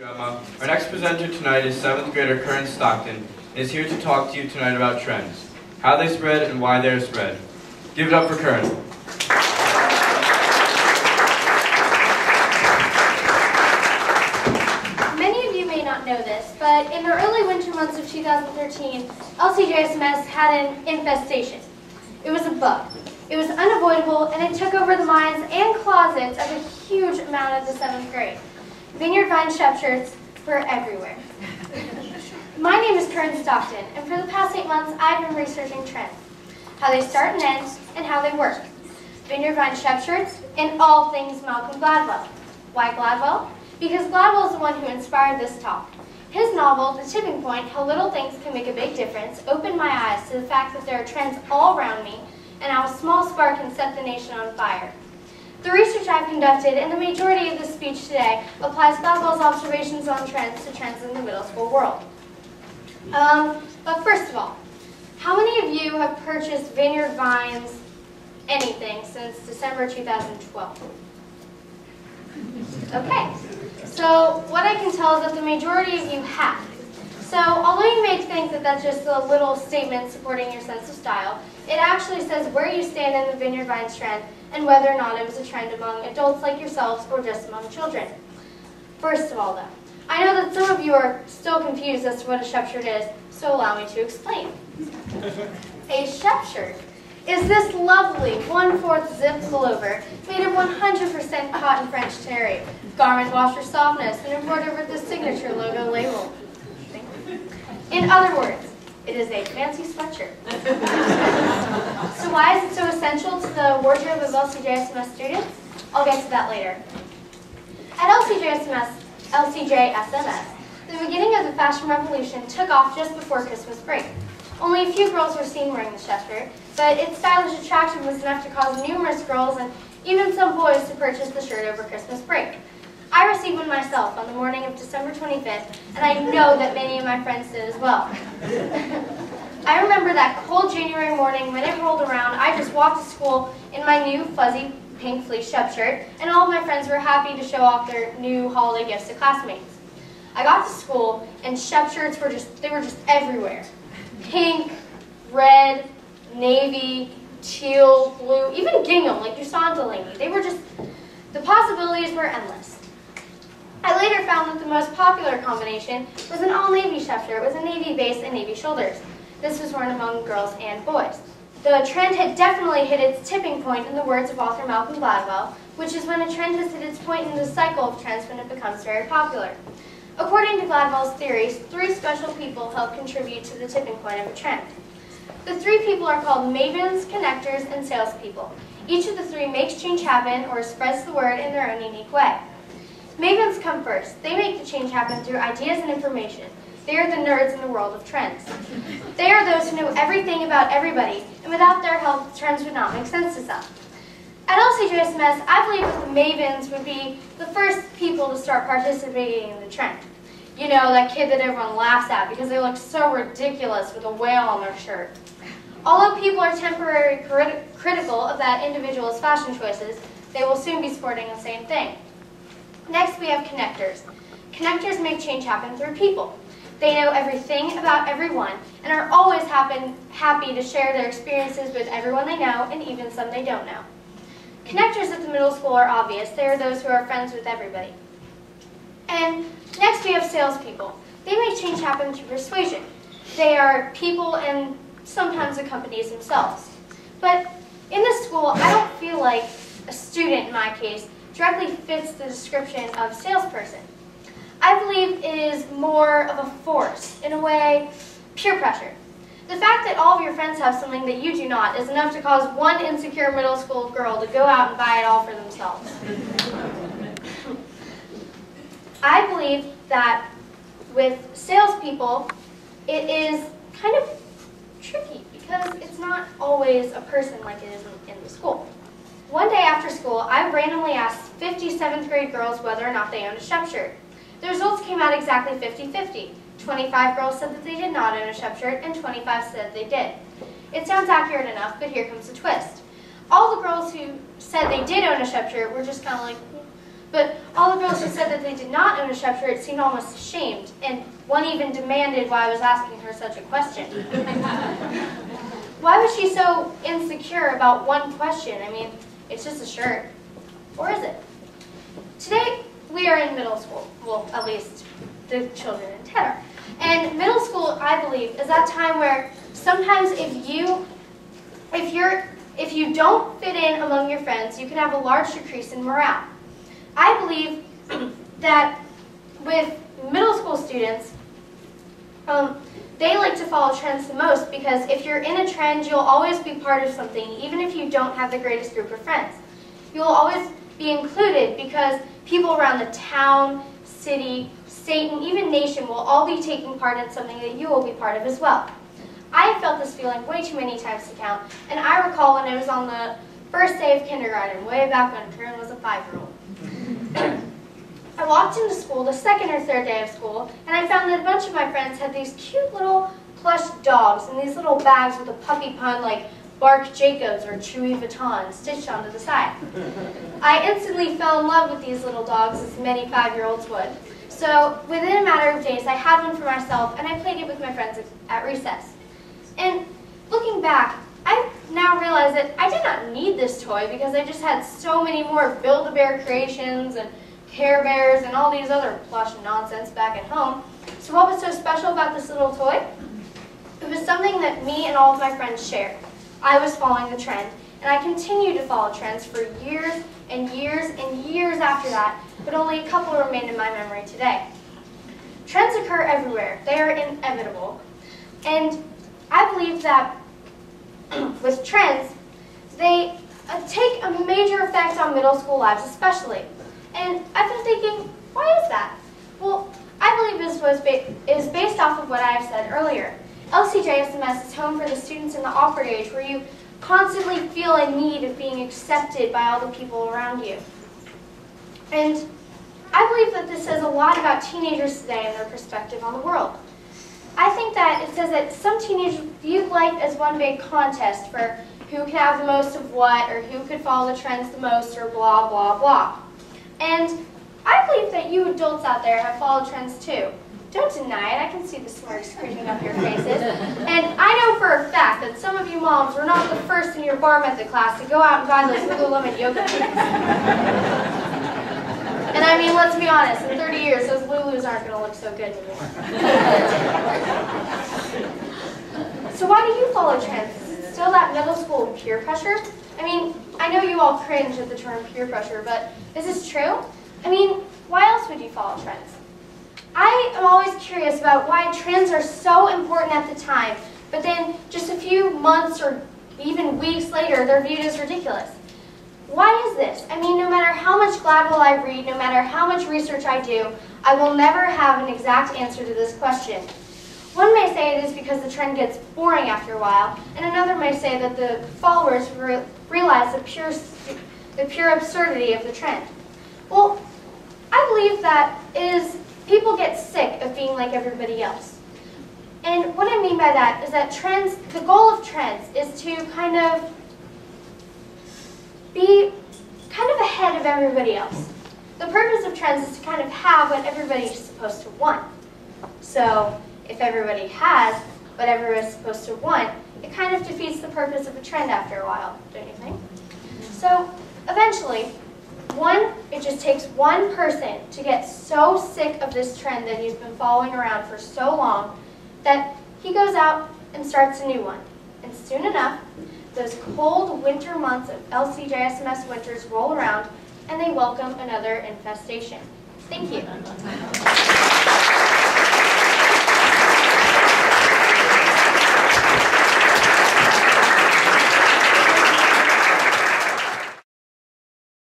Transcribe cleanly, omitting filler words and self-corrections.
Emma. Our next presenter tonight is 7th grader Curran Stockton and is here to talk to you tonight about trends, how they spread and why they're spread. Give it up for Curran. Many of you may not know this, but in the early winter months of 2013, LCJSMS had an infestation. It was a bug. It was unavoidable, and it took over the minds and closets of a huge amount of the 7th grade. Vineyard Vine Shep shirts were everywhere. My name is Curran Stockton, and for the past 8 months, I've been researching trends, how they start and end, and how they work. Vineyard Vine Shep shirts, and all things Malcolm Gladwell. Why Gladwell? Because Gladwell is the one who inspired this talk. His novel, The Tipping Point, How Little Things Can Make a Big Difference, opened my eyes to the fact that there are trends all around me, and how a small spark can set the nation on fire. The research I've conducted, and the majority of this speech today, applies Gladwell's observations on trends to trends in the middle school world. But first of all, how many of you have purchased Vineyard Vines anything since December 2012? Okay, so what I can tell is that the majority of you have. So although you may think that that's just a little statement supporting your sense of style, it actually says where you stand in the Vineyard Vines trend and whether or not it was a trend among adults like yourselves or just among children. First of all though, I know that some of you are still confused as to what a Shep shirt is, so allow me to explain. A Shep shirt is this lovely 1/4 zip pullover made of 100% cotton French terry, garment washer softness, and embroidered with the signature logo label. In other words, it is a fancy sweatshirt. So why is it so essential to the wardrobe of LCJSMS students? I'll get to that later. At LCJSMS, the beginning of the fashion revolution took off just before Christmas break. Only a few girls were seen wearing the Shep shirt, but its stylish attraction was enough to cause numerous girls and even some boys to purchase the shirt over Christmas break. I received one myself on the morning of December 25th, and I know that many of my friends did as well. I remember that cold January morning when it rolled around. I just walked to school in my new fuzzy pink fleece Shep shirt, and all of my friends were happy to show off their new holiday gifts to classmates. I got to school, and Shep shirts were just everywhere. Pink, red, navy, teal, blue, even gingham, like you saw in Delaney. The possibilities were endless. I later found that the most popular combination was an all-navy Shep shirt with a navy base and navy shoulders. This was worn among girls and boys. The trend had definitely hit its tipping point in the words of author Malcolm Gladwell, which is when a trend has hit its point in the cycle of trends when it becomes very popular. According to Gladwell's theories, 3 special people help contribute to the tipping point of a trend. The 3 people are called mavens, connectors, and salespeople. Each of the 3 makes change happen or spreads the word in their own unique way. Mavens come first. They make the change happen through ideas and information. They are the nerds in the world of trends. They are those who know everything about everybody, and without their help, trends would not make sense to some. At LCJSMS, I believe that the mavens would be the first people to start participating in the trend. You know, that kid that everyone laughs at because they look so ridiculous with a whale on their shirt. Although people are temporarily critical of that individual's fashion choices, they will soon be sporting the same thing. Next, we have connectors. Connectors make change happen through people. They know everything about everyone and are always happy to share their experiences with everyone they know and even some they don't know. Connectors at the middle school are obvious. They are those who are friends with everybody. And next, we have salespeople. They make change happen through persuasion. They are people and sometimes the companies themselves. But in this school, I don't feel like a student, in my case, directly fits the description of salesperson. I believe it is more of a force, in a way, peer pressure. The fact that all of your friends have something that you do not is enough to cause one insecure middle school girl to go out and buy it all for themselves. I believe that with salespeople, it is kind of tricky because it's not always a person like it is in the school. One day after school, I randomly asked 50 7th grade girls whether or not they owned a Shep shirt. The results came out exactly 50-50. 25 girls said that they did not own a Shep shirt, and 25 said they did. It sounds accurate enough, but here comes the twist. All the girls who said they did own a Shep shirt were just kind of like, But all the girls who said that they did not own a sweatshirt seemed almost ashamed, and one even demanded why I was asking her such a question. Why was she so insecure about one question? I mean, it's just a shirt. Or is it? Today, we are in middle school. Well, at least the children in TED are. And middle school, I believe, is that time where sometimes if you don't fit in among your friends, you can have a large decrease in morale. I believe that with middle school students, they like to follow trends the most because if you're in a trend, you'll always be part of something, even if you don't have the greatest group of friends. You'll always be included because people around the town, city, state, and even nation will all be taking part in something that you will be part of as well. I have felt this feeling way too many times to count, and I recall when I was on the first day of kindergarten, way back when Curran was a 5-year-old. I walked into school the second or third day of school, and I found that a bunch of my friends had these cute little plush dogs in these little bags with a puppy pun like Bark Jacobs or Chewy Vuitton stitched onto the side. I instantly fell in love with these little dogs, as many 5-year-olds would. So within a matter of days, I had one for myself, and I played it with my friends at recess. And looking back, I now realize that I did not need this toy because I just had so many more Build-A-Bear creations and Care Bears and all these other plush nonsense back at home. So what was so special about this little toy? It was something that me and all of my friends shared. I was following the trend, and I continue to follow trends for years and years and years after that, but only a couple remain in my memory today. Trends occur everywhere. They are inevitable. And I believe that with trends, they take a major effect on middle school lives especially. And I've been thinking, why is that? Well, I believe this is based off of what I have said earlier. LCJSMS is home for the students in the awkward age where you constantly feel a need of being accepted by all the people around you. And I believe that this says a lot about teenagers today and their perspective on the world. I think that it says that some teenagers view life as one big contest for who can have the most of what, or who could follow the trends the most, or blah, blah, blah. And I believe that you adults out there have followed trends too. Don't deny it. I can see the smirks creeping up your faces. And I know for a fact that some of you moms were not the first in your bar method class to go out and buy those Lululemon yoga pants. And I mean, let's be honest, in 30 years, those Lulus aren't going to look so good anymore. So why do you follow trends? Is it still that middle school peer pressure? I mean, I know you all cringe at the term peer pressure, but is this true? I mean, why else would you follow trends? I am always curious about why trends are so important at the time, but then just a few months or even weeks later, they're viewed as ridiculous. Why is this? I mean, no matter how much Gladwell I read, no matter how much research I do, I will never have an exact answer to this question. One may say it is because the trend gets boring after a while, and another may say that the followers realize the pure absurdity of the trend. Well, I believe that people get sick of being like everybody else. And what I mean by that is that trends, the goal of trends is to kind of be ahead of everybody else. The purpose of trends is to kind of have what everybody's supposed to want. So if everybody has what everybody's supposed to want, it kind of defeats the purpose of a trend after a while, don't you think? So eventually, it just takes one person to get so sick of this trend that he's been following around for so long that he goes out and starts a new one. And soon enough, those cold winter months of LCJSMS winters roll around and they welcome another infestation. Thank you.